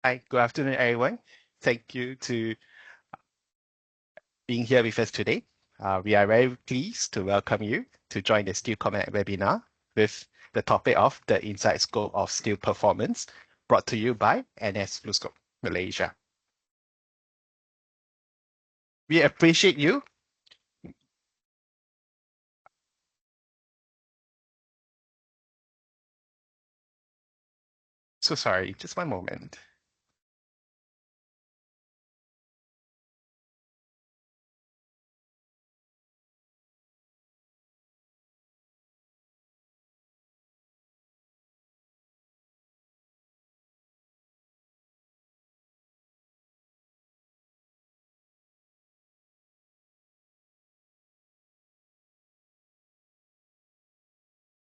Hi, good afternoon, everyone. Thank you to being here with us today. We are very pleased to welcome you to join the Steel Connect webinar with the topic of the inside scope of steel performance, brought to you by NS BlueScope Malaysia. We appreciate you. So sorry, just one moment.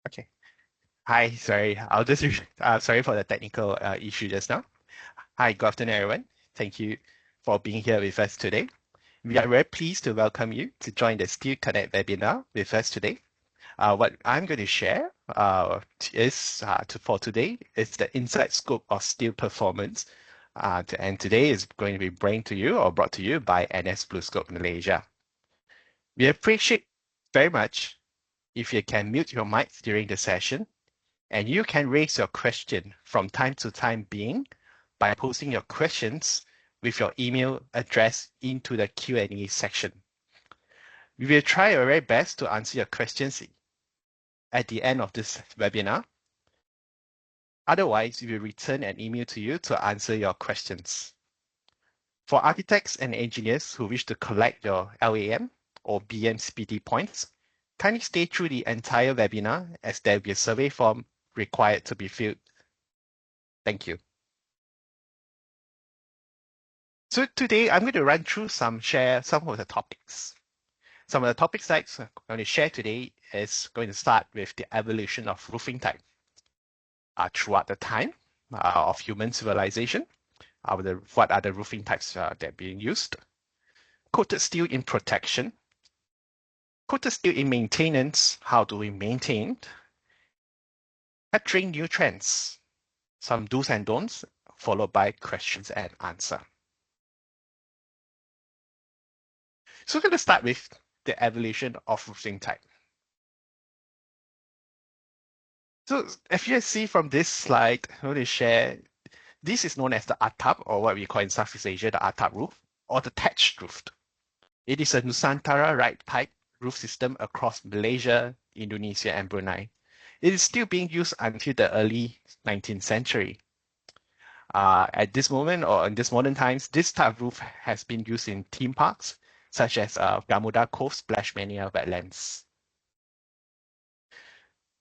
Okay. Hi, sorry. I'll just sorry for the technical issue just now. Hi, good afternoon, everyone. Thank you for being here with us today. We are very pleased to welcome you to join the Steel Connect webinar with us today. What I'm going to share for today is the inside scope of steel performance. And today is going to be brought to you by NS BlueScope Malaysia. We appreciate very much if you can mute your mics during the session, and you can raise your question from time to time by posting your questions with your email address into the Q&A section. We will try our very best to answer your questions at the end of this webinar. Otherwise, we will return an email to you to answer your questions. For architects and engineers who wish to collect your LAM or BM/CPT points, kindly stay through the entire webinar as there will be a survey form required to be filled. Thank you. So today I'm going to run through share some of the topics. Some of the topics that I'm going to share today is going to start with the evolution of roofing type. Throughout the time of human civilization, what are the roofing types that are being used? Coated steel in protection. Coated steel in maintenance. How do we maintain? Capturing new trends. Some do's and don'ts, followed by questions and answer. So we're going to start with the evolution of roofing type. So if you see from this slide, I'm going to share, this is known as the atap, or what we call in Southeast Asia, the atap roof, or the thatched roof. It is a Nusantara right type roof system across Malaysia, Indonesia, and Brunei. It is still being used until the early 19th century. At this moment, or in this modern times, this type of roof has been used in theme parks, such as Gamuda Cove Splash Mania Wetlands.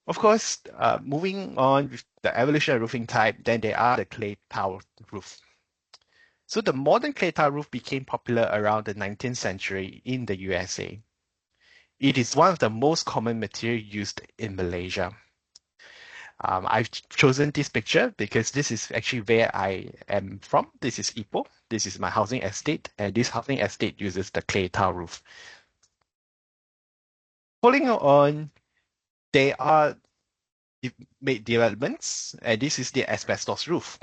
Of course, moving on with the evolution of roofing type, then there are the clay tile roof. So the modern clay tile roof became popular around the 19th century in the USA. It is one of the most common material used in Malaysia. I've chosen this picture because this is actually where I am from. This is Ipoh. This is my housing estate, and this housing estate uses the clay tile roof. Following on, there are made developments, and this is the asbestos roof.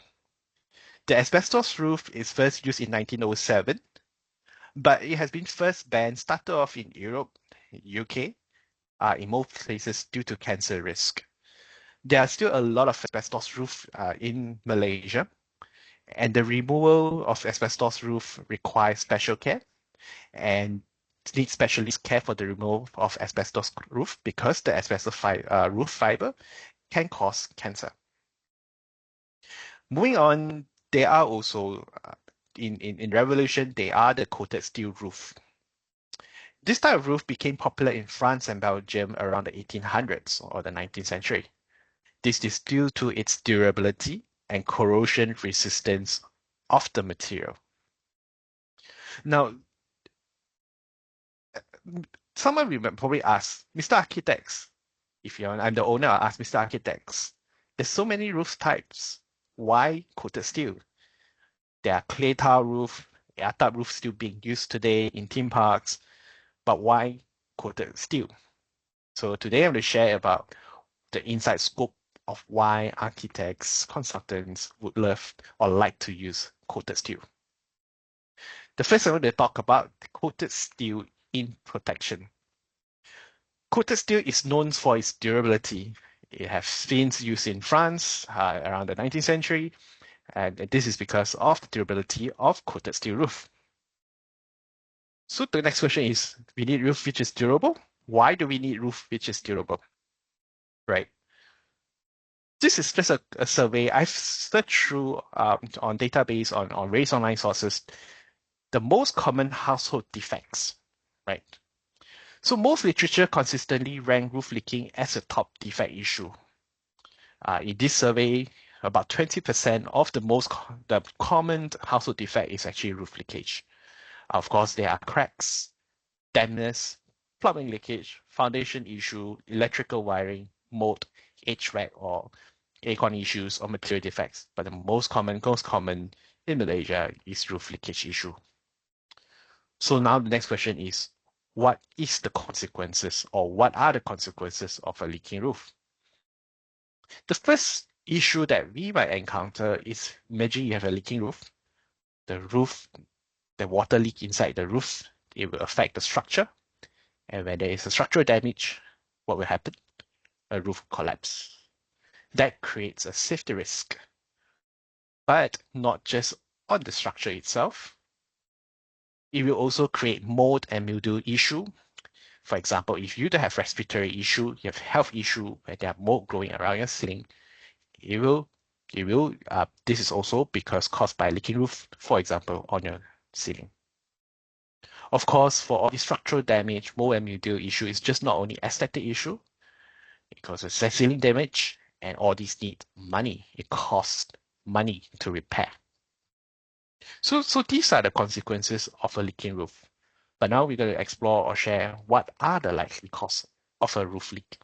The asbestos roof is first used in 1907, but it has been first banned, started off in Europe, UK, in most places due to cancer risk. There are still a lot of asbestos roof in Malaysia, and the removal of asbestos roof requires special care and needs specialist care for the removal of asbestos roof because the asbestos roof fiber can cause cancer. Moving on, there are also, in Revolution, there are the coated steel roof. This type of roof became popular in France and Belgium around the 1800s or the 19th century. This is due to its durability and corrosion resistance of the material. Now, someone will probably ask, Mr. Architects, I'm the owner, I'll ask Mr. Architects, there's so many roof types. Why coated steel? There are clay tile roof, atap roof still being used today in theme parks, but why coated steel? So today I'm going to share about the inside scope of why architects, consultants would love or like to use coated steel. The first I want to talk about coated steel in protection. Coated steel is known for its durability. It has been used in France around the 19th century, and this is because of the durability of coated steel roof. So the next question is, we need roof which is durable. Why do we need roof which is durable? Right. This is just a survey. I've searched through on database on various online sources, the most common household defects, right? So most literature consistently rank roof leaking as a top defect issue. In this survey, about 20% of the common household defect is actually roof leakage. Of course, there are cracks, dampness, plumbing leakage, foundation issue, electrical wiring, mold, HVAC, or aircon issues or material defects. But the most common in Malaysia is roof leakage issue. So now the next question is, what is the consequences or what are the consequences of a leaking roof? The first issue that we might encounter is, imagine you have a leaking roof. The water leak inside the roof, it will affect the structure. And when there is a structural damage, what will happen? A roof collapse. That creates a safety risk, but not just on the structure itself. It will also create mold and mildew issue. For example, if you have respiratory issue, you have health issue where there are mold growing around your ceiling, this is also because caused by leaking roof, for example, on your ceiling. Of course, for all the structural damage, mold and mildew issue is just not only aesthetic issue, it causes ceiling damage, and all these need money. It costs money to repair. So these are the consequences of a leaking roof. But now we're going to explore or share what are the likely causes of a roof leak.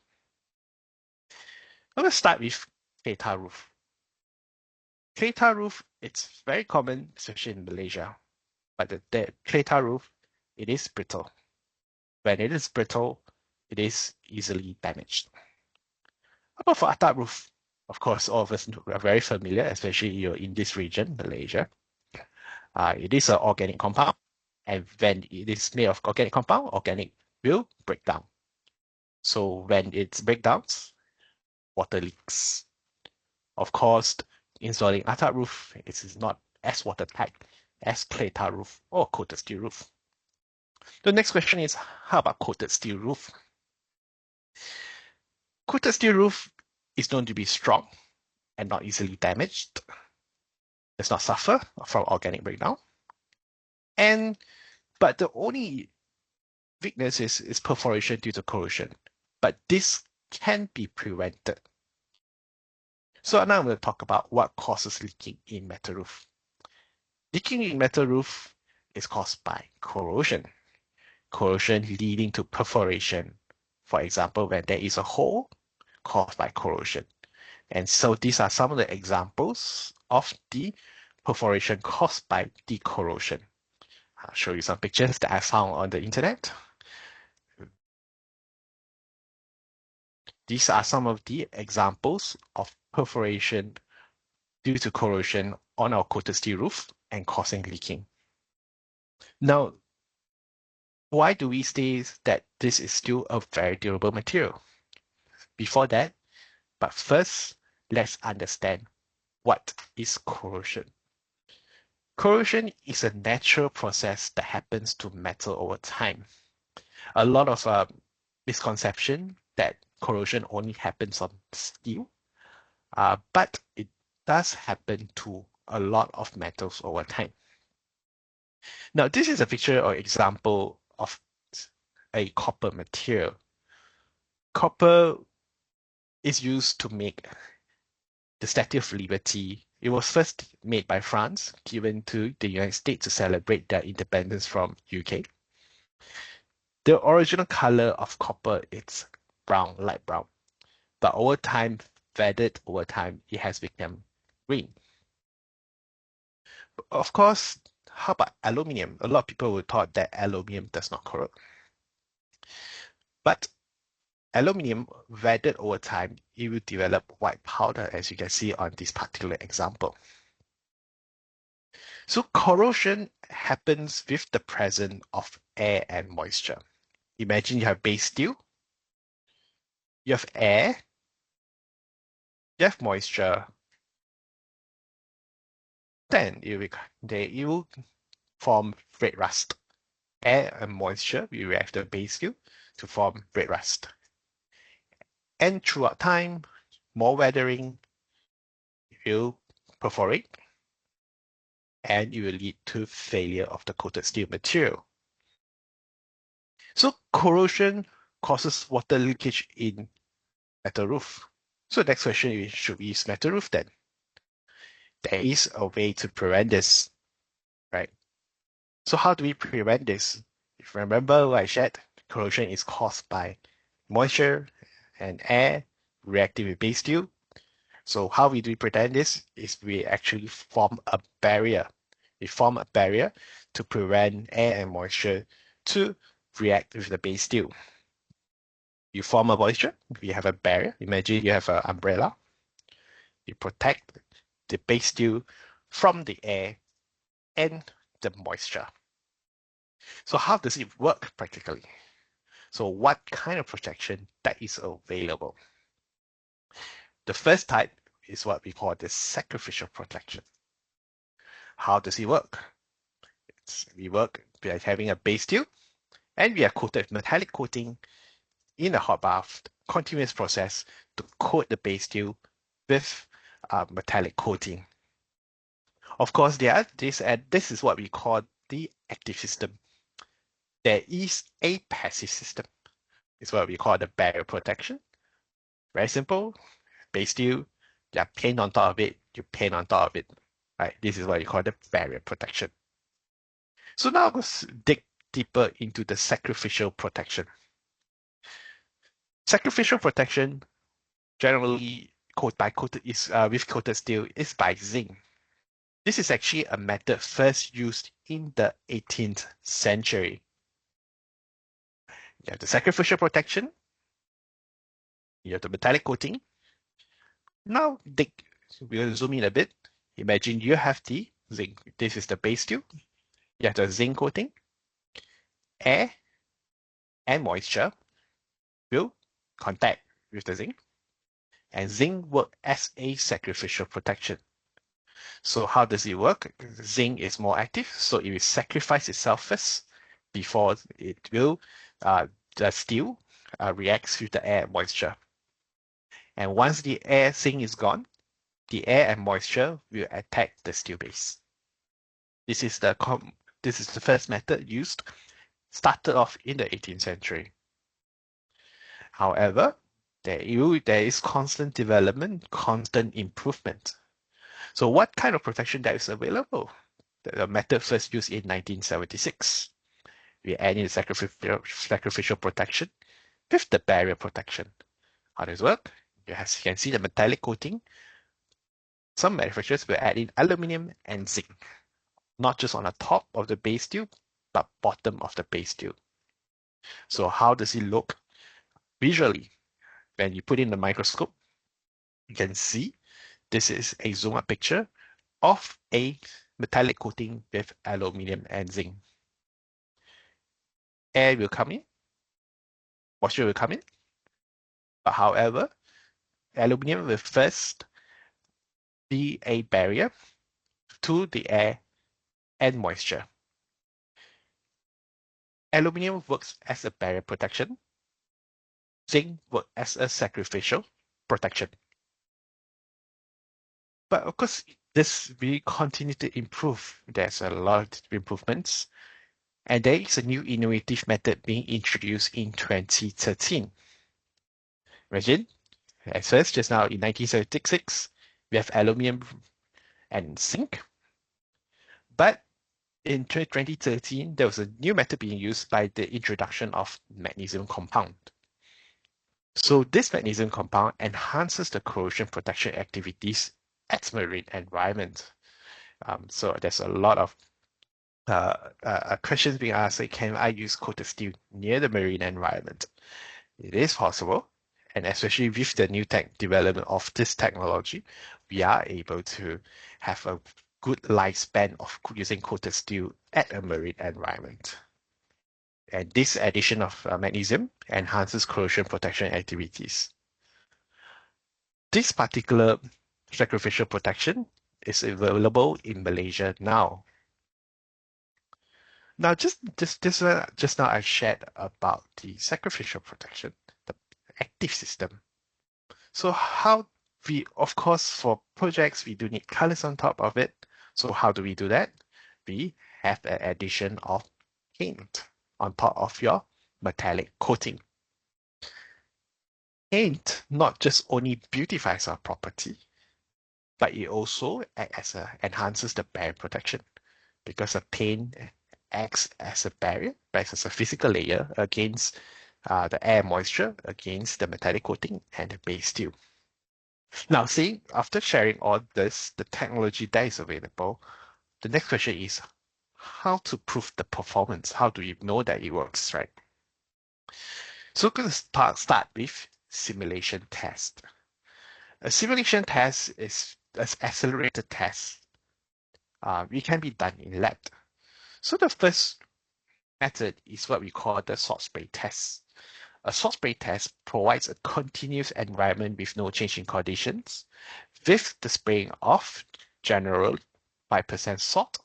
Let's start with clay tar roof. Clay tar roof, it's very common, especially in Malaysia. But the clay tar roof, it is brittle. When it is brittle, it is easily damaged. How about for atap roof? Of course, all of us are very familiar, especially you're in this region, Malaysia. It is an organic compound, and when it is made of organic compound, organic will break down. So when it breaks down, water leaks. Of course, installing atap roof is not as watertight as clay tar roof or coated steel roof. The next question is, how about coated steel roof? Coated steel roof is known to be strong and not easily damaged. Does not suffer from organic breakdown. But the only weakness is perforation due to corrosion. But this can be prevented. So now I'm going to talk about what causes leaking in metal roof. Leaking in metal roof is caused by corrosion. Corrosion leading to perforation. For example, when there is a hole caused by corrosion. And so these are some of the examples of the perforation caused by the corrosion. I'll show you some pictures that I found on the internet. These are some of the examples of perforation due to corrosion on our coated steel roof and causing leaking. Now, why do we say that this is still a very durable material? Before that, but first, let's understand what is corrosion. Corrosion is a natural process that happens to metal over time. A lot of misconception that corrosion only happens on steel, but it does happen to a lot of metals over time. Now, this is a picture or example of a copper material. Copper is used to make the Statue of Liberty. It was first made by France, given to the United States to celebrate their independence from UK. The original color of copper is brown, light brown. But over time, faded over time, it has become green. Of course, how about aluminium? A lot of people would thought that aluminium does not corrode. But aluminium weathered over time, it will develop white powder, as you can see on this particular example. So corrosion happens with the presence of air and moisture. Imagine you have base steel, you have air, you have moisture, then it will form red rust. Air and moisture will react with the base steel to form red rust. And throughout time, more weathering will perforate, and it will lead to failure of the coated steel material. So corrosion causes water leakage in metal roof. So next question is, should we use metal roof then? There is a way to prevent this, right? So how do we prevent this? If you remember what I shared, corrosion is caused by moisture and air reacting with base steel. So how we do prevent this is we actually form a barrier. We form a barrier to prevent air and moisture to react with the base steel. You form a moisture, you have a barrier. Imagine you have an umbrella. You protect the base steel from the air and the moisture. So how does it work practically? So what kind of protection that is available? The first type is what we call the sacrificial protection. How does it work? We work by having a base steel, and we are coated with metallic coating in a hot bath continuous process to coat the base steel with metallic coating. Of course, this is what we call the active system. There is a passive system. It's what we call the barrier protection. Very simple. Base steel, you paint on top of it, you paint on top of it. Right? This is what you call the barrier protection. So now let's dig deeper into the sacrificial protection. Sacrificial protection generally with coated steel is by zinc. This is actually a method first used in the 18th century. You have the sacrificial protection, you have the metallic coating. Now we'll zoom in a bit. Imagine you have the zinc. This is the base steel. You have the zinc coating. Air and moisture will contact with the zinc, and zinc work as a sacrificial protection. So how does it work? Zinc is more active, so it will sacrifice itself first before it will the steel reacts with the air and moisture. And once the zinc is gone, the air and moisture will attack the steel base. This is the first method used, started off in the 18th century. However, there is constant development, constant improvement. So what kind of protection that is available? The method first used in 1976. We added sacrificial protection with the barrier protection. How does it work? You can see the metallic coating. Some manufacturers will add in aluminum and zinc, not just on the top of the base steel, but bottom of the base steel. So how does it look visually? When you put in the microscope, you can see this is a zoom up picture of a metallic coating with aluminum and zinc. Air will come in, moisture will come in, but however, aluminum will first be a barrier to the air and moisture. Aluminum works as a barrier protection. Zinc works as a sacrificial protection. But of course, this will continue to improve. There's a lot of improvements. And there is a new innovative method being introduced in 2013. Imagine, as first, just now in 1976, we have aluminum and zinc. But in 2013, there was a new method being used by the introduction of magnesium compound. So this magnesium compound enhances the corrosion protection activities at marine environment. So there's a lot of questions being asked, like, can I use coated steel near the marine environment? It is possible, and especially with the new tech development of this technology, we are able to have a good lifespan of using coated steel at a marine environment. And this addition of magnesium enhances corrosion protection activities. This particular sacrificial protection is available in Malaysia now. Now, just now I shared about the sacrificial protection, the active system. So how of course, for projects, we do need colors on top of it. So how do we do that? We have an addition of paint on top of your metallic coating. Paint not just only beautifies our property, but it also enhances the barrier protection because the paint acts as a barrier, acts as a physical layer against the air moisture, against the metallic coating and the base steel. Now, after sharing all this, the technology that is available, the next question is how to prove the performance? How do you know that it works, right? So we're going to start with simulation test. A simulation test is an accelerated test. It can be done in lab. So the first method is what we call the salt spray test. A salt spray test provides a continuous environment with no change in conditions, with the spraying of general 5% salt,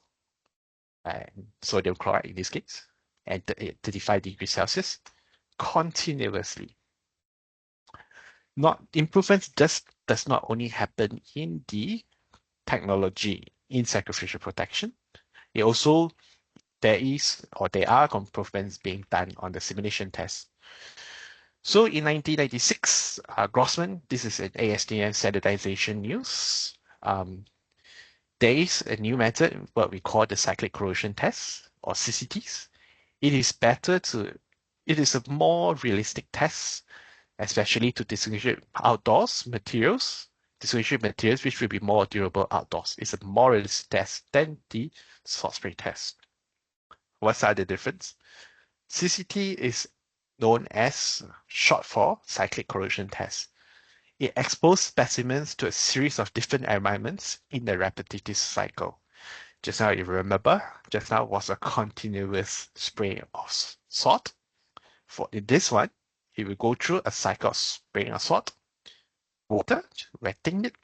and sodium chloride in this case, and 35 degrees Celsius, continuously. Improvements does not only happen in the technology in sacrificial protection, it also there are improvements being done on the simulation test. So in 1996, Grossman, this is an ASTM standardization news. There is a new method, what we call the cyclic corrosion test or CCTs. It is a more realistic test, especially to distinguish outdoors materials, which will be more durable outdoors. It's a more realistic test than the salt spray test. What's the difference? CCT is known as short for cyclic corrosion test. It exposes specimens to a series of different environments in a repetitive cycle. Just now, if you remember, just now was a continuous spray of salt. In this one, it will go through a cycle of spraying of salt, water, wetting it,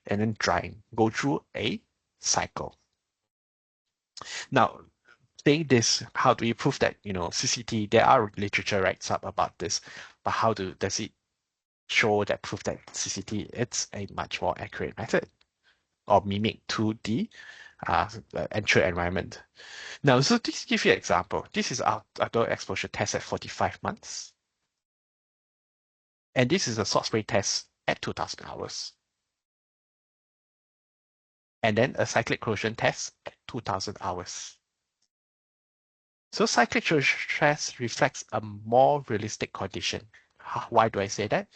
and then drying. Go through a cycle. Now, saying this, how do we prove that, CCT, there are literature writes up about this, but how does it show that proof that CCT it's a much more accurate method or mimic to the actual environment. Now, so this give you an example. This is our outdoor exposure test at 45 months. And this is a salt spray test at 2000 hours. And then a cyclic corrosion test at 2000 hours. So cyclic corrosion test reflects a more realistic condition. Why do I say that?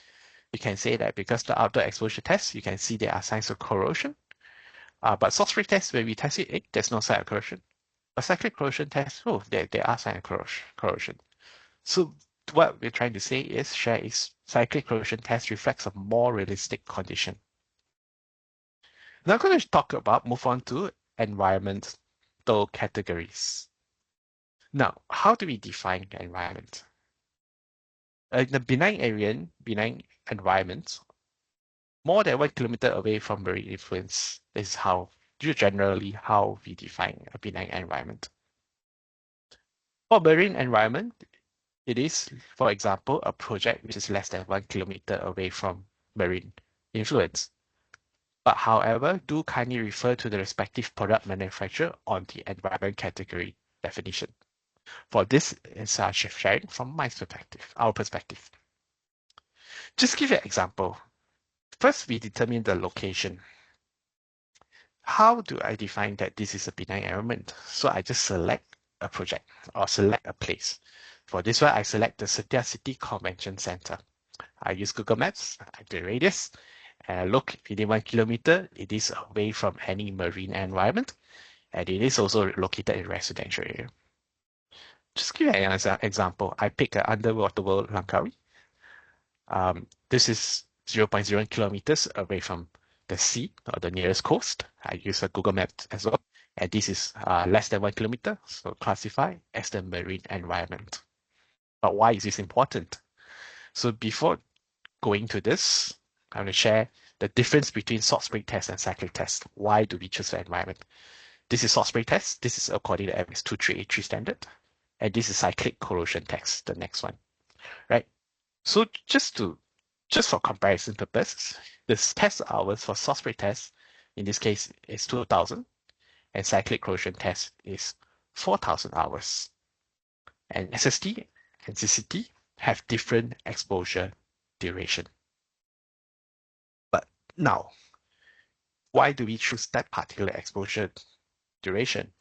You can say that because the outdoor exposure test, you can see there are signs of corrosion. But salt spray test, when we test it, there's no sign of corrosion. A cyclic corrosion test, there are signs of corrosion. So what we're trying to say is cyclic corrosion test reflects a more realistic condition. Now I'm going to move on to environmental categories. Now, how do we define environment? In the benign environment, more than 1 kilometer away from marine influence is generally how we define a benign environment. For marine environment, it is, for example, a project which is less than 1 kilometer away from marine influence. But however, do kindly refer to the respective product manufacturer on the environment category definition. For this is sharing from our perspective. Just give you an example. First, we determine the location. How do I define that this is a benign environment? So I just select a project or select a place. For this one, I select the Setia City Convention Center. I use Google Maps, I do radius, and I look within 1 kilometer, it is away from any marine environment, and it is also located in residential area. Just give you an example. I pick Underwater World Langkawi. This is 0.01 kilometers away from the sea or the nearest coast. I use a Google Map as well. And this is less than 1 kilometer, so classify as the marine environment. But why is this important? So before going to this, I'm going to share the difference between salt spray test and cyclic test. Why do we choose the environment? This is salt spray test. This is according to MS 2383 standard. And this is cyclic corrosion test, the next one, right? So just for comparison purposes, this test hours for salt spray test, in this case, is 2,000, and cyclic corrosion test is 4,000 hours. And SST and CCT have different exposure duration. But now, why do we choose that particular exposure duration?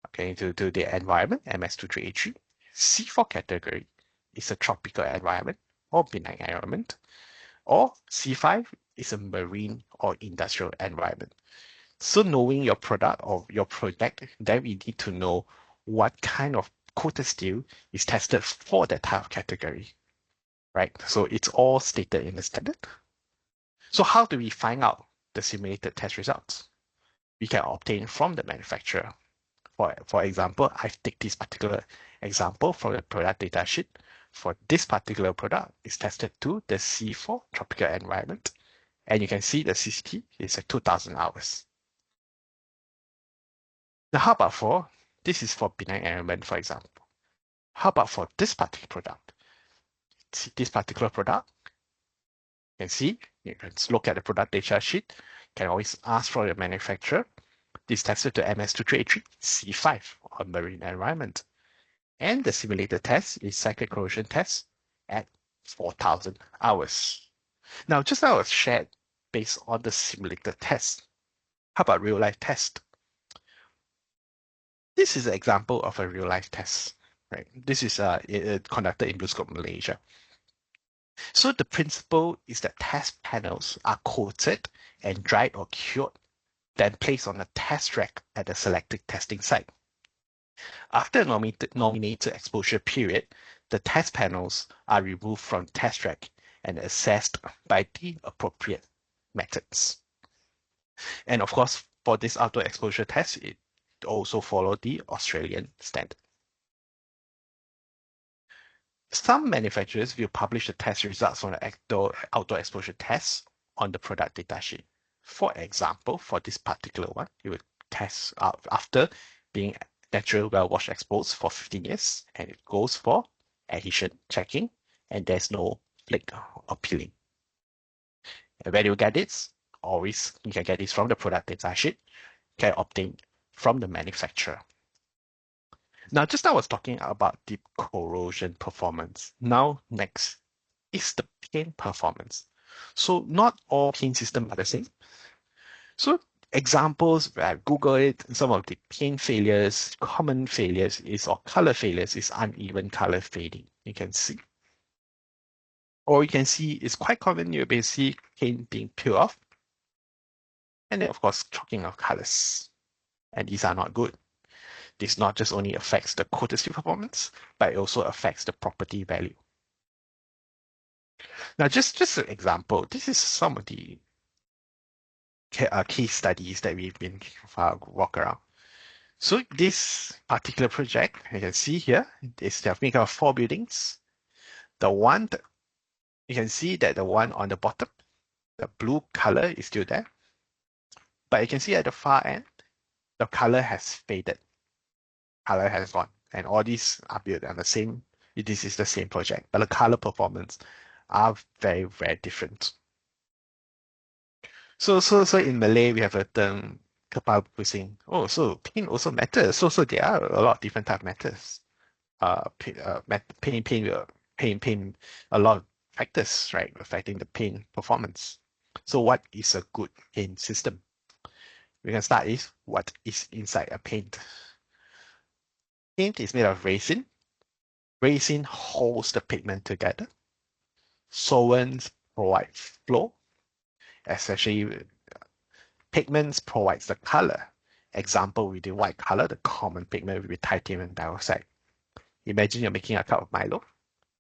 Okay, to the environment, MS2383, C4 category is a tropical environment or benign environment, or C5 is a marine or industrial environment. So knowing your product or your project, then we need to know what kind of coated steel is tested for that type of category, right? So it's all stated in the standard. So how do we find out the simulated test results? We can obtain from the manufacturer. For example, I've taken this particular example from the product data sheet. For this particular product, it's tested to the C4 tropical environment. And you can see the CCT is at 2,000 hours. Now, how about this is for benign environment, for example. How about for this particular product? See this particular product, you can see, you can look at the product data sheet. You can always ask for the manufacturer. This is tested to MS2383 C5 or marine environment. And the simulated test is cyclic corrosion test at 4,000 hours. Now, just now I was shared based on the simulated test. How about real life test? This is an example of a real life test, right? This is conducted in BlueScope Malaysia. So the principle is that test panels are coated and dried or cured, then placed on a test rack at a selected testing site. After a nominated exposure period, the test panels are removed from test rack and assessed by the appropriate methods. And of course, for this outdoor exposure test, it also follows the Australian standard. Some manufacturers will publish the test results from the outdoor exposure test on the product datasheet. For example, for this particular one, it will test out after being natural well wash exposed for 15 years, and it goes for adhesion checking, and there's no flake or peeling. And where do you get this? Always you can get this from the product datasheet, can obtain from the manufacturer. Now, just now I was talking about the corrosion performance. Now, next is the paint performance. So not all paint systems are the same. So examples where I Google it, some of the paint failures, common failures is, or color failures is uneven color fading. You can see. Or you can see it's quite common, you'll be see paint being peeled off. And then of course, chalking of colors. And these are not good. This not just only affects the coated steel performance, but it also affects the property value. Now, just an example, this is some of the case studies that we've been walk around. So this particular project, you can see here, is they have made up 4 buildings. The one, you can see that the one on the bottom, the blue color is still there. But you can see at the far end, the color has faded. Color has gone. And all these are built on the same, this is the same project, but the color performance are very, very different. So in Malay, we have a term, kepala pusing. Oh, so paint also matters. So there are a lot of different type of matters. Paint, a lot of factors, right, affecting the paint performance. So what is a good paint system? We can start with what is inside a paint. Paint is made of resin. Resin holds the pigment together. Solvents provide flow, especially pigments provides the color. Example with the white color, the common pigment will be titanium dioxide. Imagine you're making a cup of Milo.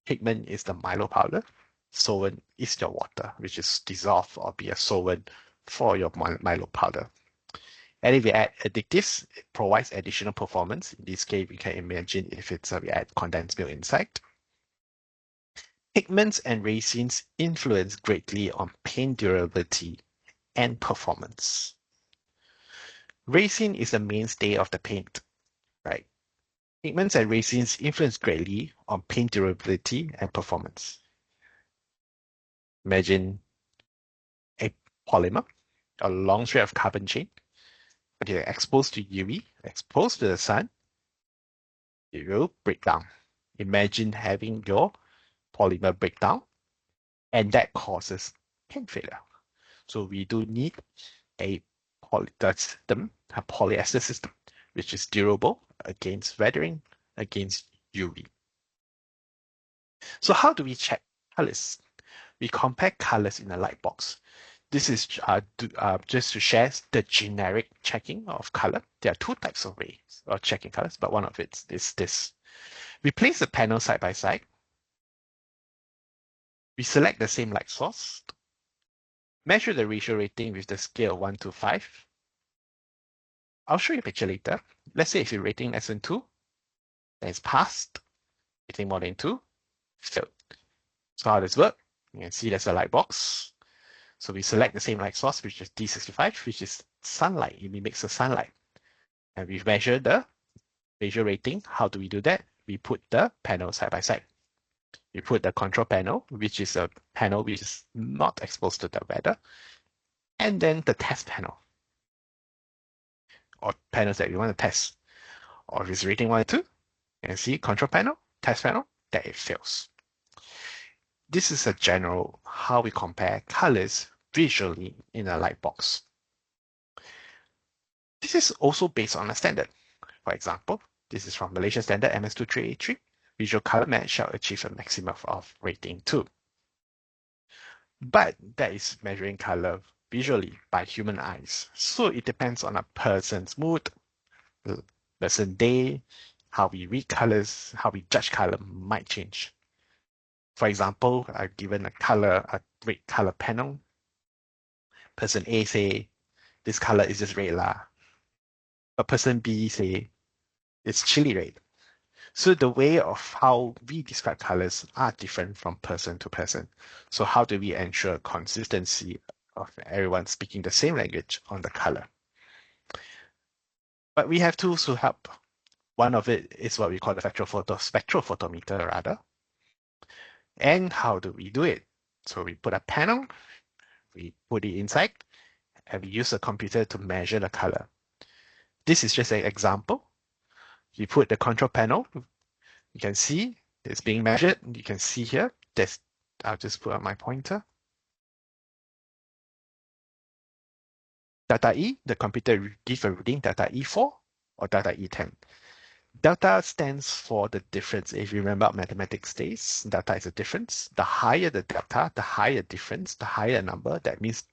Pigment is the Milo powder. solvent is your water, which is dissolved or be a solvent for your Milo powder. And if we add additives, it provides additional performance. In this case, we can imagine if it's we add condensed milk inside. Pigments and resins influence greatly on paint durability and performance. Resin is the mainstay of the paint, right? Pigments and resins influence greatly on paint durability and performance. Imagine a polymer, a long strand of carbon chain, but you're exposed to UV, exposed to the sun, it will break down. Imagine having your polymer break down, and that causes paint failure. So we do need a polyester system, which is durable against weathering, against UV. So how do we check colors? We compare colors in a light box. This is just to share the generic checking of color. There are two types of ways of checking colors, but one of it is this. We place the panel side by side. We select the same light source. Measure the ratio rating with the scale of 1 to 5. I'll show you a picture later. Let's say if you're rating less than 2, then it's passed. Rating more than 2, failed. So how does this work? You can see there's a light box. So we select the same light source, which is D65, which is sunlight. It mimics the sunlight. And we measure the visual rating. How do we do that? We put the panel side by side. We put the control panel, which is a panel which is not exposed to the weather, and then the test panel, or panels that we want to test. Or if it's rating 1 or 2, you can see control panel, test panel, that it fails. This is a general how we compare colors visually in a light box. This is also based on a standard. For example, this is from Malaysian standard MS2383. Visual color match shall achieve a maximum of rating 2. But that is measuring color visually by human eyes. So it depends on a person's mood, person's day, how we read colors, how we judge color might change. For example, I've given a red color panel. Person A say, this color is just red lah. But person B say, it's chili red. So the way of how we describe colors are different from person to person. So how do we ensure consistency of everyone speaking the same language on the color? But we have tools to help. One of it is what we call the spectral photometer rather. And how do we do it? So we put a panel, we put it inside, and we use a computer to measure the color. This is just an example. You put the control panel, you can see it's being measured. You can see here, I'll just put up my pointer. Delta E, the computer gives a reading delta E4 or delta E10. Delta stands for the difference. If you remember mathematics days, delta is a difference. The higher the delta, the higher difference, the higher number. That means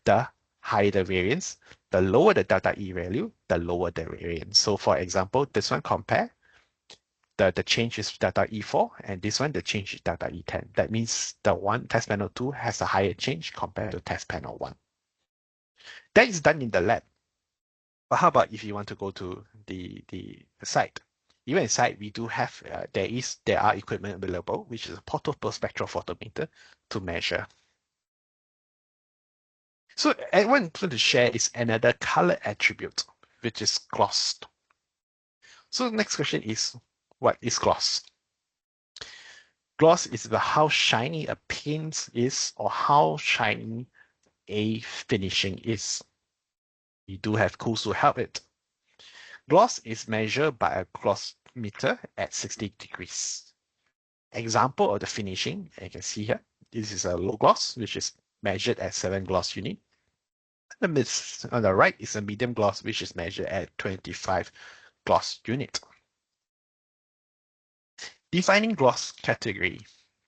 the higher the variance. The lower the delta E value, the lower the variance. So for example, this one compare. The change is delta E4, and this one, the change is delta E10. That means the one test panel 2 has a higher change compared to test panel 1. That is done in the lab. But how about if you want to go to the site? Even inside, we do have there are equipment available, which is a portable spectral photometer to measure. So what I want to share is another color attribute, which is gloss. So the next question is, what is gloss? Gloss is about how shiny a paint is or how shiny a finishing is. We do have tools to help it. Gloss is measured by a gloss meter at 60 degrees. Example of the finishing, you can see here, this is a low gloss, which is measured at 7 gloss unit. On the right is a medium gloss, which is measured at 25 gloss unit. Defining gloss category.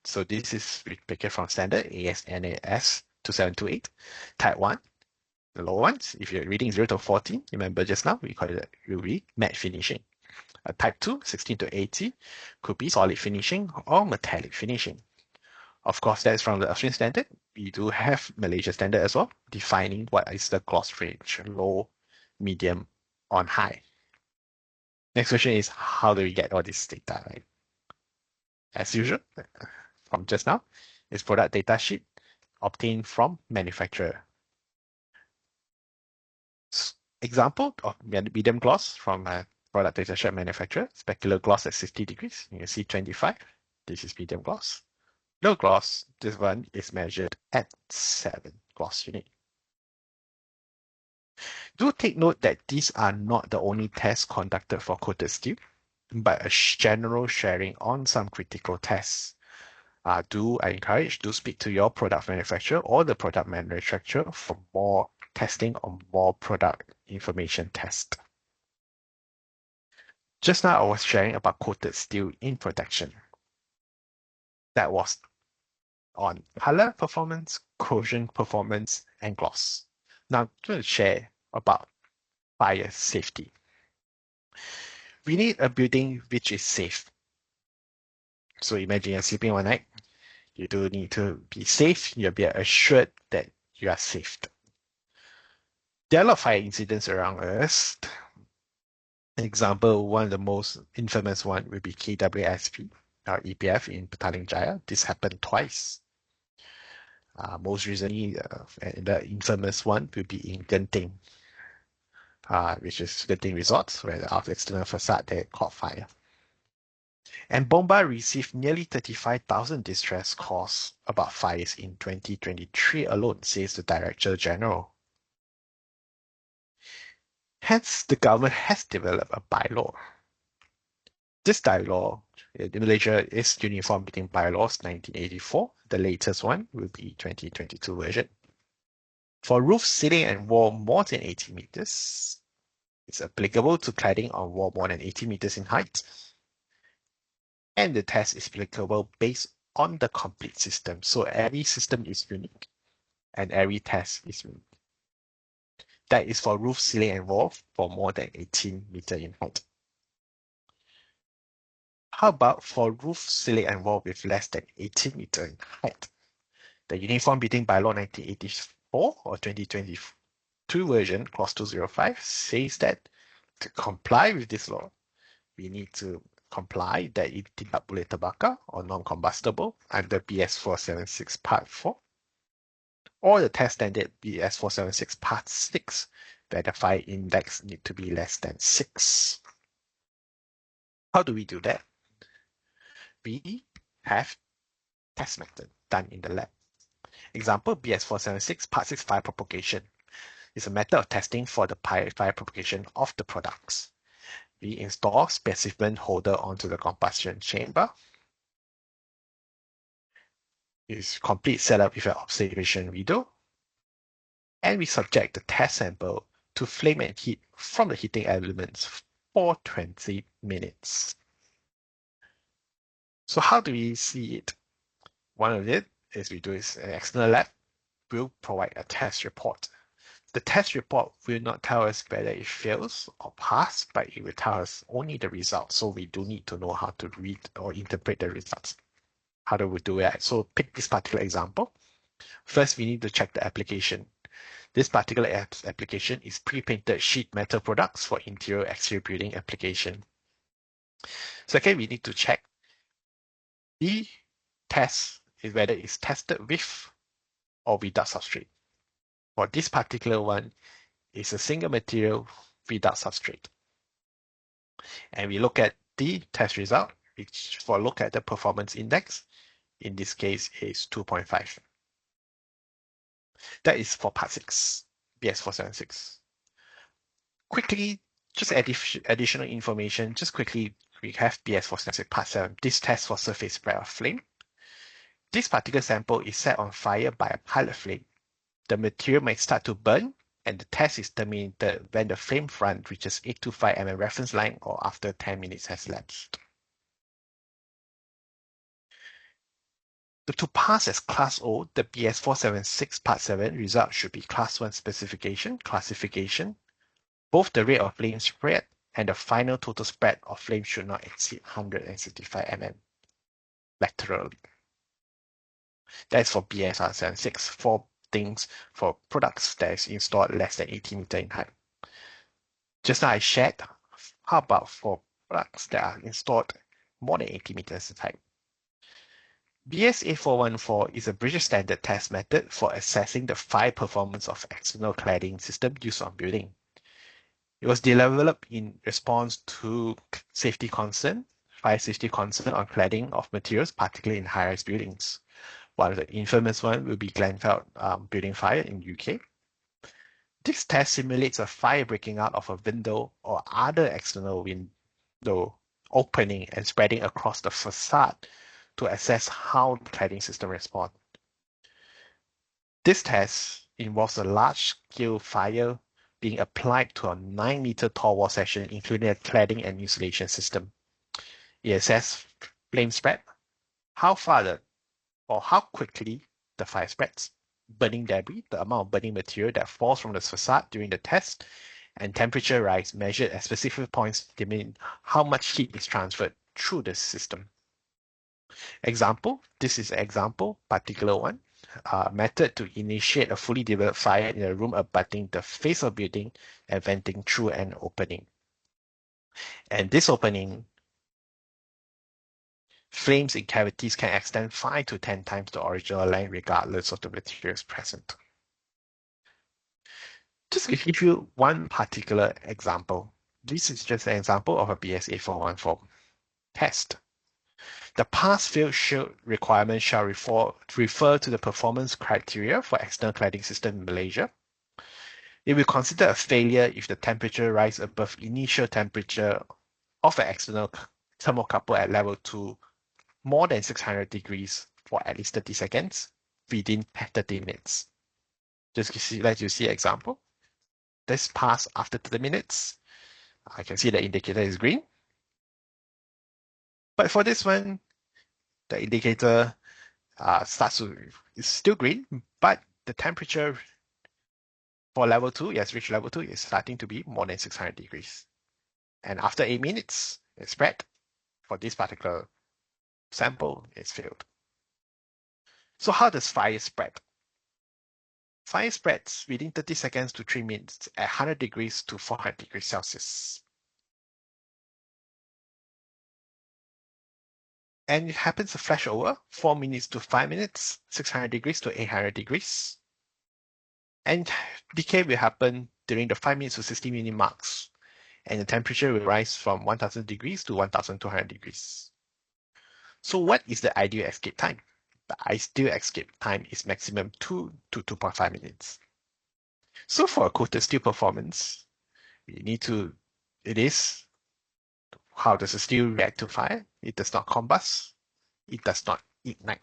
So this is picked from standard AS/NAS 2728. Type 1, the low ones. If you're reading 0 to 14, remember just now, we call it UV matte finishing. Type 2, 16 to 80, could be solid finishing or metallic finishing. Of course, that's from the Australian standard. We do have Malaysia standard as well, defining what is the gloss range, low, medium, on high. Next question is, how do we get all this data, right? As usual, from just now, is product data sheet obtained from manufacturer. Example of medium gloss from a product data sheet manufacturer, specular gloss at 60 degrees. You can see 25. This is medium gloss. Low gloss, this one is measured at 7 gloss unit. Do take note that these are not the only tests conducted for coated steel, but a general sharing on some critical tests. I encourage to speak to your product manufacturer or the product manufacturer for more testing on more product information test. Just now I was sharing about coated steel in protection. That was on color performance, corrosion performance, and gloss. Now I'm going to share about fire safety. We need a building which is safe. So imagine you're sleeping one night. You do need to be safe. You'll be assured that you are safe. There are a lot of fire incidents around us. Example, one of the most infamous one would be KWSP, or EPF in Petaling Jaya. This happened twice. Most recently, the infamous one will be in Genting, which is Genting Resorts, where the external facade there caught fire. And Bomba received nearly 35,000 distress calls about fires in 2023 alone, says the Director General. Hence, the government has developed a bylaw. This bylaw in Malaysia is Uniform Building Bylaws 1984. The latest one will be 2022 version. For roof, ceiling, and wall more than 80 meters, it's applicable to cladding on wall more than 80 meters in height. And the test is applicable based on the complete system. So every system is unique and every test is unique. That is for roof, ceiling, and wall for more than 18 meters in height. How about for roof, ceiling, and wall with less than 18 meters in height? The Uniform Building Bylaw 1984 or 2022 version, clause 205, says that to comply with this law, we need to comply that it tidak boleh terbakar or non-combustible under BS 476 Part 4, or the test standard BS 476 Part 6, where the fire index need to be less than 6. How do we do that? We have test method done in the lab. Example, BS 476 Part 6 fire propagation is a method of testing for the fire propagation of the products. We install specimen holder onto the combustion chamber. It's complete setup with an observation window. And we subject the test sample to flame and heat from the heating elements for 20 minutes. So how do we see it? One of it is we do is an external lab will provide a test report. The test report will not tell us whether it fails or pass, but it will tell us only the results. So we do need to know how to read or interpret the results. How do we do that? So pick this particular example. First, we need to check the application. This particular application is pre-painted sheet metal products for interior exterior building application. Second, we need to check the test is whether it's tested with or without substrate. For this particular one, it's a single material without substrate. And we look at the test result, which for look at the performance index, in this case is 2.5. That is for part 6, BS 476. Quickly, just additional information, just quickly, we have BS 476 part 7. This test for surface spread of flame. This particular sample is set on fire by a pilot flame. The material may start to burn, and the test is terminated when the flame front reaches 825 mm reference line or after 10 minutes has lapsed. To pass as Class O, the BS 476 Part 7 result should be Class 1 specification, classification. Both the rate of flame spread and the final total spread of flame should not exceed 165 mm laterally. That's for BSR-76 for things for products that is installed less than 80 meters in height. Just now I shared, how about for products that are installed more than 80 meters in height? BS-8414 is a British standard test method for assessing the fire performance of external cladding system used on building. It was developed in response to safety concern, fire safety concern on cladding of materials, particularly in high-rise buildings. One of the infamous one will be Glenfell building fire in UK. This test simulates a fire breaking out of a window or other external window opening and spreading across the facade to assess how the cladding system responds. This test involves a large-scale fire being applied to a 9-meter tall wall section, including a cladding and insulation system. It assesses flame spread, how far or how quickly the fire spreads, burning debris, the amount of burning material that falls from the facade during the test, and temperature rise measured at specific points determine how much heat is transferred through the system. Example, this is an example, particular one, method to initiate a fully developed fire in a room abutting the face of building and venting through an opening. And this opening, flames in cavities can extend 5 to 10 times the original length regardless of the materials present. Just to give you one particular example, this is just an example of a BS-8414 test. The pass-fail shield requirement shall refer to the performance criteria for external cladding system in Malaysia. It will consider a failure if the temperature rises above initial temperature of an external thermocouple at level 2 more than 600 degrees for at least 30 seconds within 30 minutes. Just to let you see an example. This pass after 30 minutes. I can see the indicator is green. But for this one, the indicator is still green, but the temperature for level 2, yes, reached level 2, is starting to be more than 600 degrees. And after 8 minutes, it's spread. For this particular sample, it's failed. So how does fire spread? Fire spreads within 30 seconds to 3 minutes at 100 degrees to 400 degrees Celsius. And it happens to flash over 4 minutes to 5 minutes, 600 degrees to 800 degrees. And decay will happen during the 5 minutes to 60 minute marks. And the temperature will rise from 1000 degrees to 1200 degrees. So what is the ideal escape time? The ideal escape time is maximum 2 to 2.5 minutes. So for a coated steel performance, it is, how does the steel react to fire? It does not combust. It does not ignite.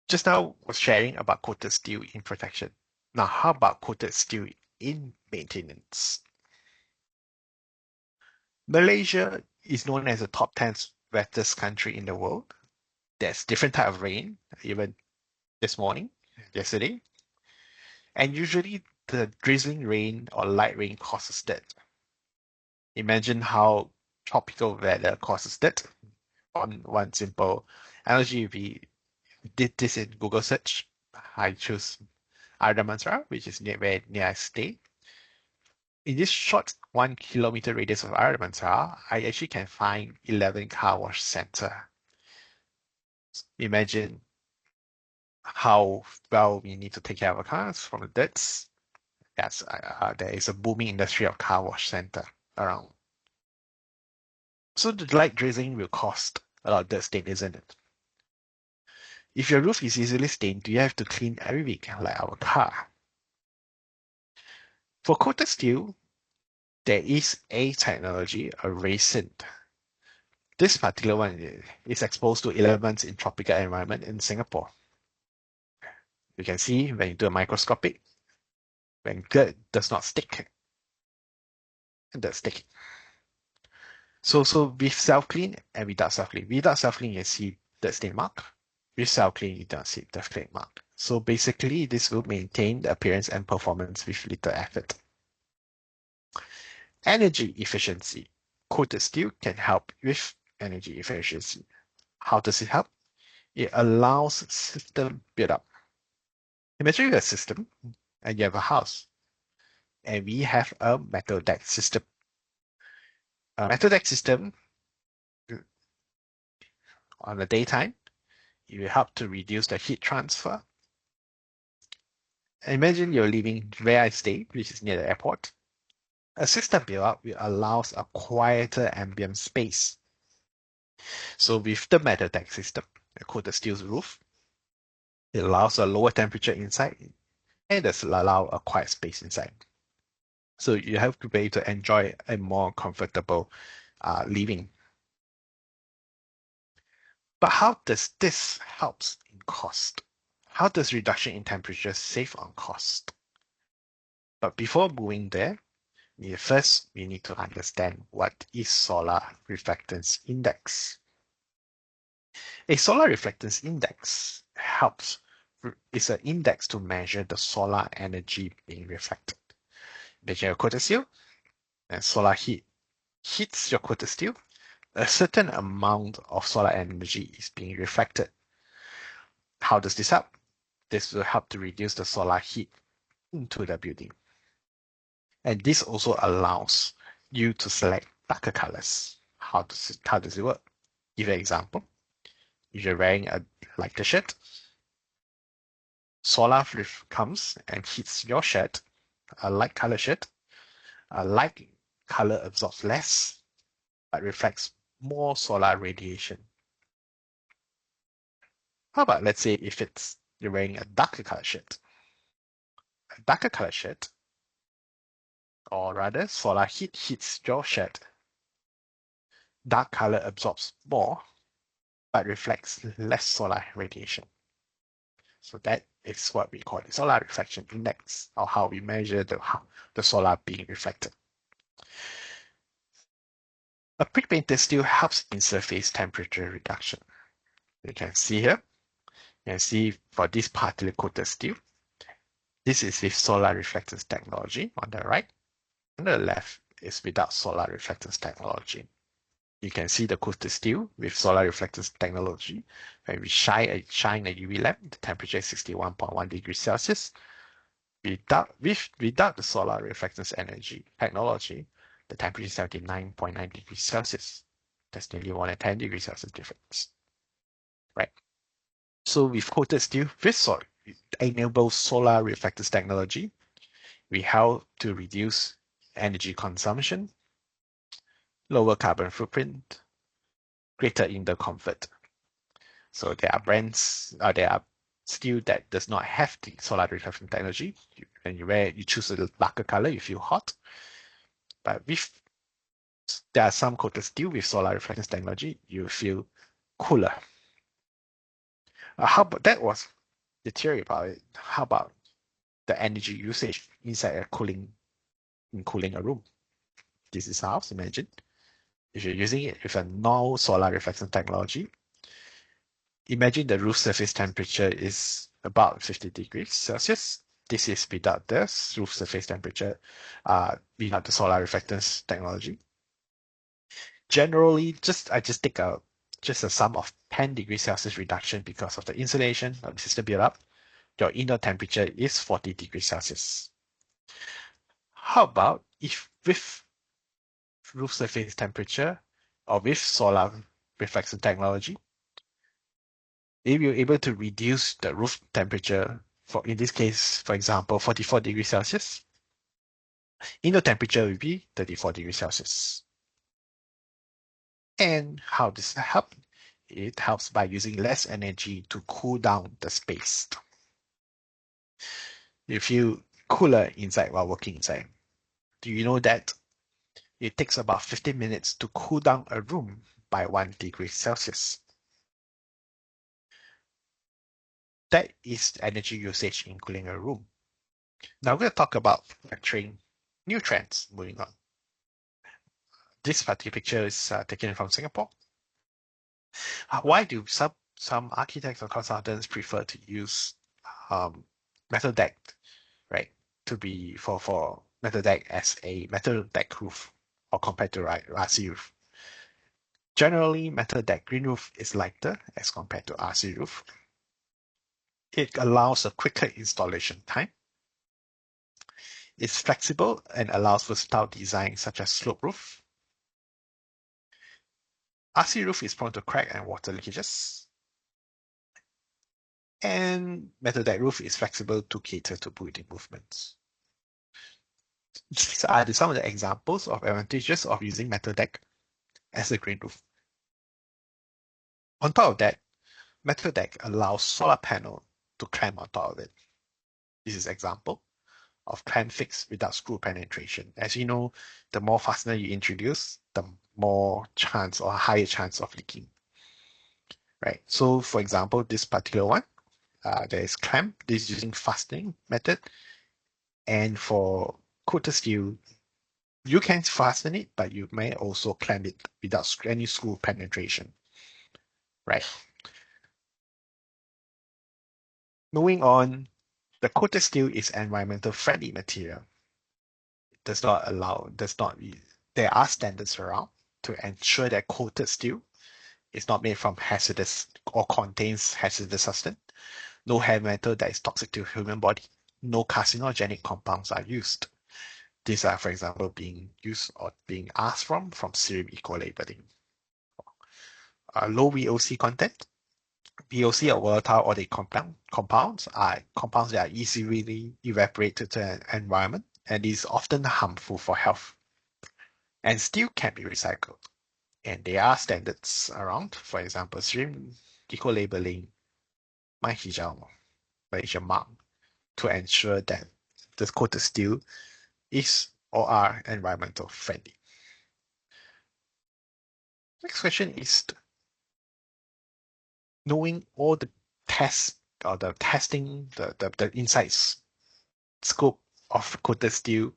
Just now was sharing about coated steel in protection. Now, how about coated steel in maintenance? Malaysia is known as the top 10 wettest country in the world. There's different type of rain, even yesterday. And usually the drizzling rain or light rain causes that. Imagine how tropical weather causes that. On one simple analogy, we did this in Google search. I choose Ayer Damansara, which is near I stay. In this short 1 kilometer radius of Ayer Damansara, I actually can find 11 car wash center. Imagine how well we need to take care of our cars from the dirts. Yes, there is a booming industry of car wash center around. So the light drizzling will cost a lot of dirt stain, isn't it? If your roof is easily stained, do you have to clean every week like our car? For coated steel, there is a technology, a resin. This particular one is exposed to elements in tropical environment in Singapore. You can see when you do a microscopic, when dirt does not stick, dirt stick. So with self-clean and without self-clean. Without self-clean, you see dirt stain mark. With self-clean, you don't see dirt stain mark. So basically, this will maintain the appearance and performance with little effort. Energy efficiency. Coated steel can help with energy efficiency. How does it help? It allows system build up. Imagine you have a system and you have a house, and we have a metal deck system. A metal deck system on the daytime, it will help to reduce the heat transfer. Imagine you're living where I stay, which is near the airport. A system build-up will allows a quieter ambient space. So with the metal deck system, a coated steel roof, it allows a lower temperature inside and does allow a quiet space inside. So you have to be able to enjoy a more comfortable living. But how does this help in cost? How does reduction in temperature save on cost? But before moving there, first we need to understand what is solar reflectance index. A solar reflectance index is an index to measure the solar energy being reflected. Imagine your coated steel and solar heat hits your coated steel, a certain amount of solar energy is being reflected. How does this help? This will help to reduce the solar heat into the building. And this also allows you to select darker colors. How does it work? Give an example. If you're wearing a lighter shirt, solar comes and hits your shirt, a light color shirt. A light color absorbs less, but reflects more solar radiation. How about, let's say, if you're wearing a darker color shirt? A darker color shirt, or rather, solar heat hits your shirt. Dark color absorbs more, but reflects less solar radiation. So that is what we call the solar reflection index, or how we measure the solar being reflected. A pre-painted steel helps in surface temperature reduction. You can see here, you can see for this particular coated steel, this is with solar reflectance technology on the right. On the left is without solar reflectance technology. You can see the coated steel with solar reflectance technology. When we shine a UV lamp, the temperature is 61.1 degrees Celsius. Without the solar reflectance energy technology, the temperature is 79.9 degrees Celsius. That's nearly more than 10 degrees Celsius difference. Right. So with coated steel, this enables solar reflectance technology. We help to reduce energy consumption, lower carbon footprint, greater indoor comfort. So there are brands, there are steel that does not have the solar reflection technology. When you choose a darker color, you feel hot. But there are some coated steel with solar reflectance technology, you feel cooler. How about that was the theory about it? How about the energy usage inside cooling a room? This is a house, imagine. If you're using it with a no solar reflection technology, imagine the roof surface temperature is about 50 degrees Celsius. This is without the roof surface temperature, without the solar reflectance technology. Generally, I just take a sum of 10 degrees Celsius reduction because of the insulation of the system build up. Your indoor temperature is 40 degrees Celsius. How about if with roof surface temperature or with solar reflection technology, if you're able to reduce the roof temperature, in this case, for example, 44 degrees Celsius, indoor temperature will be 34 degrees Celsius. And how does that help? It helps by using less energy to cool down the space. You feel cooler inside while working inside. Do you know that it takes about 15 minutes to cool down a room by 1 degree Celsius? That is energy usage in cooling a room. Now we're going to talk about manufacturing new trends. Moving on. This particular picture is taken from Singapore. Why do some architects or consultants prefer to use metal deck, right? To be for metal deck as a metal deck roof, or compared to RC roof? Generally, metal deck green roof is lighter as compared to RC roof. It allows a quicker installation time. It's flexible and allows versatile design such as slope roof. RC roof is prone to crack and water leakages. And metal deck roof is flexible to cater to building movements. These are some of the examples of advantages of using metal deck as a green roof. On top of that, metal deck allows solar panel to clamp on top of it. This is example of clamp fix without screw penetration. As you know, the more fastener you introduce, the more chance or higher chance of leaking. Right. So for example, this particular one, there is clamp. This is using fastening method. And for coated steel, you can fasten it, but you may also clamp it without any screw penetration. Right. Moving on, the coated steel is environmental friendly material. It does not there are standards around to ensure that coated steel is not made from hazardous or contains hazardous substance. No heavy metal that is toxic to human body. No carcinogenic compounds are used. These are, for example, being used or being asked from Cerium eco-labeling. Low VOC content. VOC or volatile organic compounds are compounds that are easily evaporated to an environment and is often harmful for health. And steel can be recycled. And there are standards around, for example, Cerium eco-labeling, Malaysia mark, to ensure that the coated steel is or are environmental friendly. Next question is knowing all the tests or the testing, the insights scope of coated steel,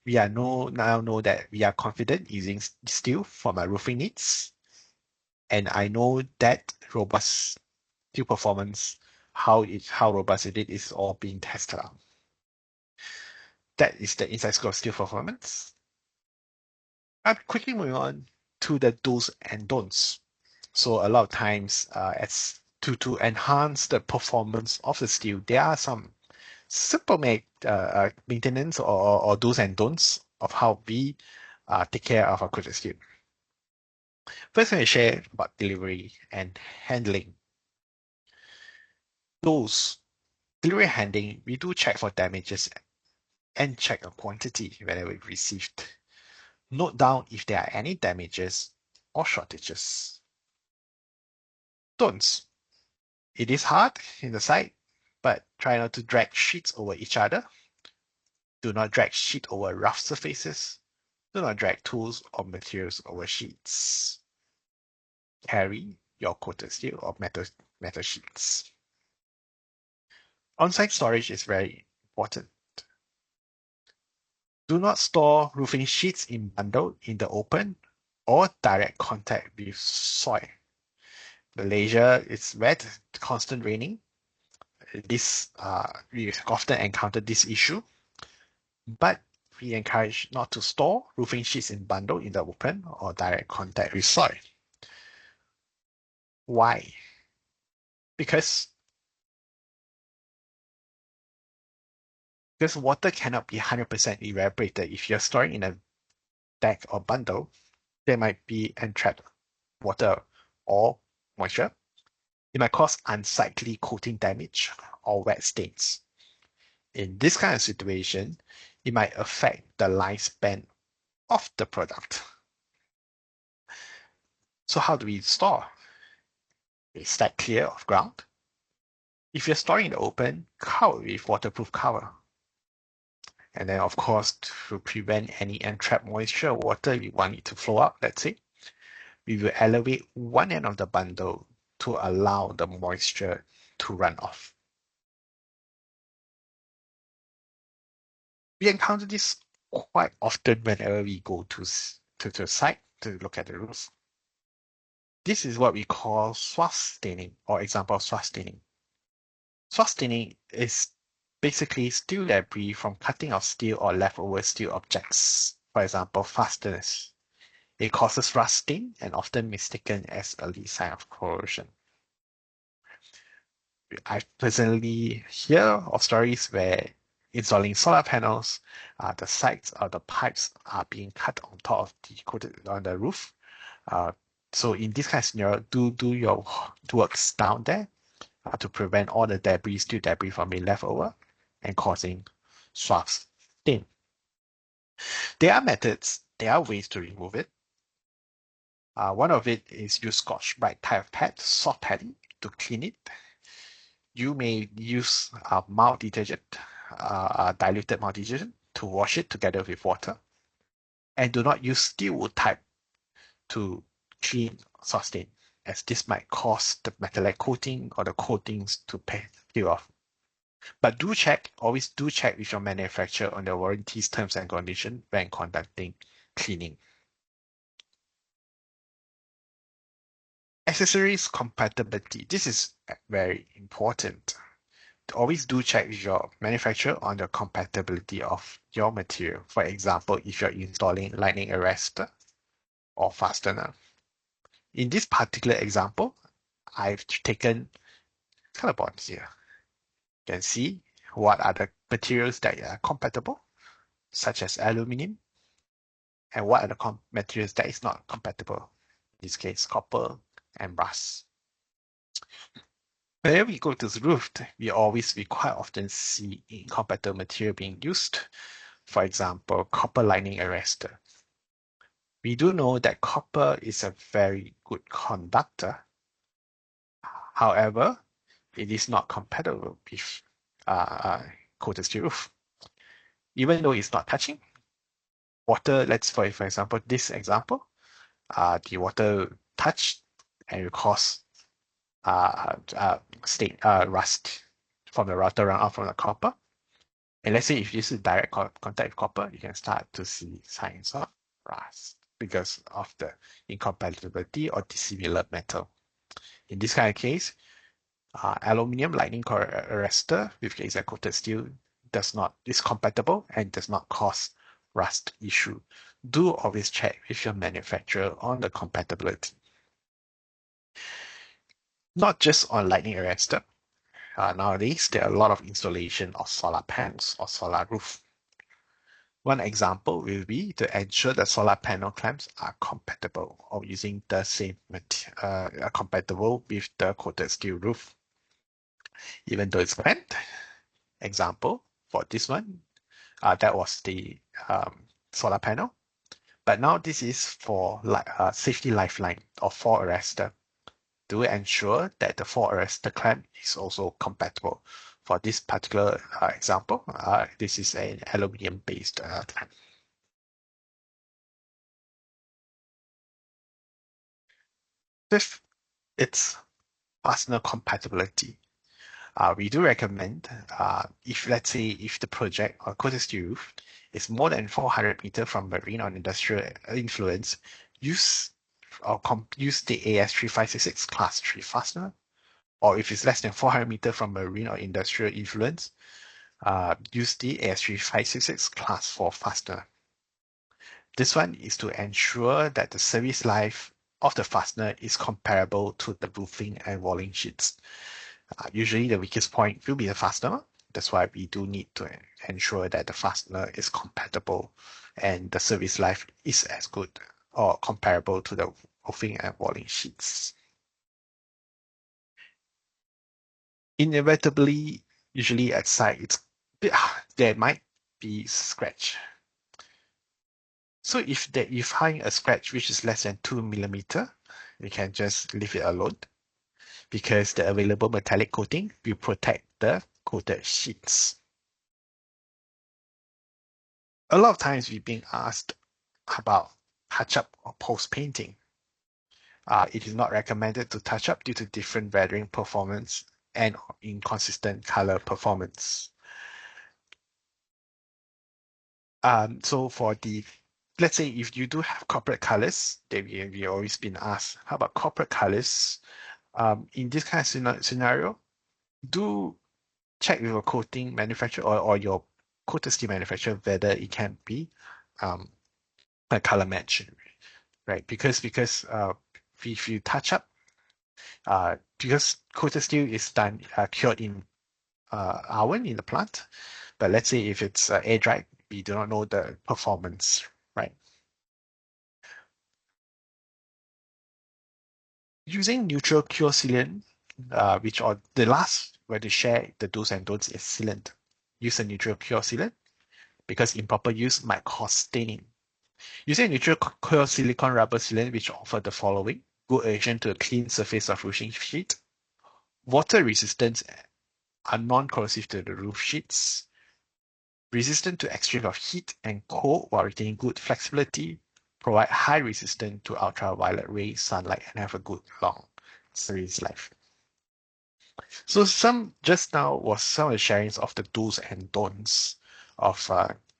we now know that we are confident using steel for my roofing needs. And I know that robust steel performance, how robust it is all being tested out. That is the inside scope of steel performance. I'm quickly moving on to the do's and don'ts. So a lot of times, as to enhance the performance of the steel, there are some simple maintenance or do's and don'ts of how we take care of our coated steel. First, I'm going to share about delivery and handling. Those delivery handling, we do check for damages and check the quantity whenever we received. Note down if there are any damages or shortages. Don'ts. It is hard in the site, but try not to drag sheets over each other. Do not drag sheet over rough surfaces. Do not drag tools or materials over sheets. Carry your coated steel or metal sheets. On-site storage is very important. Do not store roofing sheets in bundle in the open or direct contact with soil. Malaysia is wet, constant raining. We often encounter this issue, but we encourage not to store roofing sheets in bundle in the open or direct contact with soil. Why? Because water cannot be 100% evaporated. If you're storing in a deck or bundle, there might be entrapped water or moisture. It might cause unsightly coating damage or wet stains. In this kind of situation, it might affect the lifespan of the product. So how do we store? We stack clear of ground. If you're storing in the open, cover with waterproof cover. And then, of course, to prevent any entrapped moisture or water, we want it to flow out, let's say, we will elevate one end of the bundle to allow the moisture to run off. We encounter this quite often whenever we go to the site to look at the roofs. This is what we call swath staining, or example of swath staining. Swath staining is basically steel debris from cutting of steel or leftover steel objects, for example, fasteners. It causes rusting and often mistaken as early sign of corrosion. I personally hear of stories where installing solar panels, the sides of the pipes are being cut on top of the coated on the roof. Uh, so in this kind of scenario, do your works down there to prevent all the steel debris from being left over and causing swath stain. There are methods, there are ways to remove it. One of it is use Scotch-Brite type pad, soft padding to clean it. You may use mild detergent, diluted mild detergent to wash it together with water. And do not use steel wool type to clean soft stain, as this might cause the metallic coating or the coatings to peel off. But always do check with your manufacturer on the warranties, terms and conditions when conducting cleaning. Accessories compatibility. This is very important. Always do check with your manufacturer on the compatibility of your material. For example, if you're installing lightning arrestor or fastener. In this particular example, I've taken color bonds here. You can see what are the materials that are compatible, such as aluminum, and what are the materials that is not compatible. In this case, copper and brass. Whenever we go to the roof, we quite often see incompatible material being used. For example, copper lining arrestor. We do know that copper is a very good conductor. However, it is not compatible with coated steel roof. Even though it's not touching, water, for example, this example, the water touched and will cause rust from the router runoff from the copper. And let's say if this is direct contact with copper, you can start to see signs of rust because of the incompatibility or dissimilar metal. In this kind of case, aluminum lightning arrestor with laser coated steel is compatible and does not cause rust issue. Do always check with your manufacturer on the compatibility. Not just on lightning arrestor. Nowadays, there are a lot of installation of solar panels or solar roof. One example will be to ensure the solar panel clamps are compatible or using the same material, compatible with the coated steel roof. Even though it's clamped, example for this one, that was the solar panel. But now this is for safety lifeline or fall arrestor to ensure that the fall arrestor clamp is also compatible. For this particular example, this is an aluminum-based clamp. Fifth, it's fastener compatibility. We do recommend if let's say if the project or coated steel roof is more than 400 meters from marine or industrial influence, use the AS3566 class 3 fastener. Or if it's less than 400 meters from marine or industrial influence, use the AS3566 class 4 fastener. This one is to ensure that the service life of the fastener is comparable to the roofing and walling sheets. Usually the weakest point will be the fastener. That's why we do need to ensure that the fastener is compatible and the service life is as good or comparable to the roofing and walling sheets. Inevitably, usually at site, there might be scratch. So if you find a scratch which is less than 2 millimeter, you can just leave it alone because the available metallic coating will protect the coated sheets. A lot of times we've been asked about touch-up or post-painting. It is not recommended to touch up due to different weathering performance and inconsistent color performance. So let's say if you do have corporate colors, we always been asked, how about corporate colors? In this kind of scenario, do check with your coating manufacturer or your coated steel manufacturer whether it can be a color match. right? Because if you touch up, because coated steel is done cured in oven in the plant, but let's say if it's air dried, we do not know the performance, right? Using neutral cure sealant, which are the last where to share the do's and don'ts is sealant. Use a neutral cure sealant because improper use might cause staining. Using a neutral cure silicone rubber sealant, which offer the following: good adhesion to a clean surface of roofing sheet, water resistance, are non-corrosive to the roof sheets, resistant to extremes of heat and cold while retaining good flexibility, provide high resistance to ultraviolet rays, sunlight, and have a good long service life. So some just now was some of the sharings of the do's and don'ts of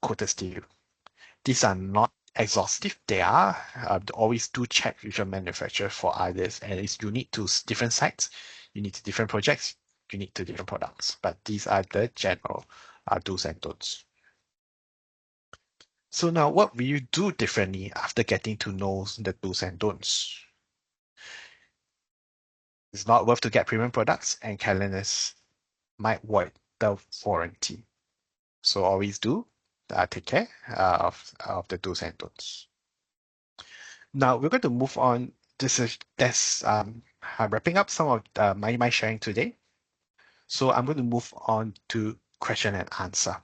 coated steel. These are not exhaustive. They are. Always do check with your manufacturer for others, and it's unique to different sites, unique to different projects, unique to different products. But these are the general do's and don'ts. So now, what will you do differently after getting to know the do's and don'ts? It's not worth to get premium products, and carelessness might void the warranty. So always do take care of the do's and don'ts. Now we're going to move on. That's I'm wrapping up some of my sharing today. So I'm going to move on to question and answer.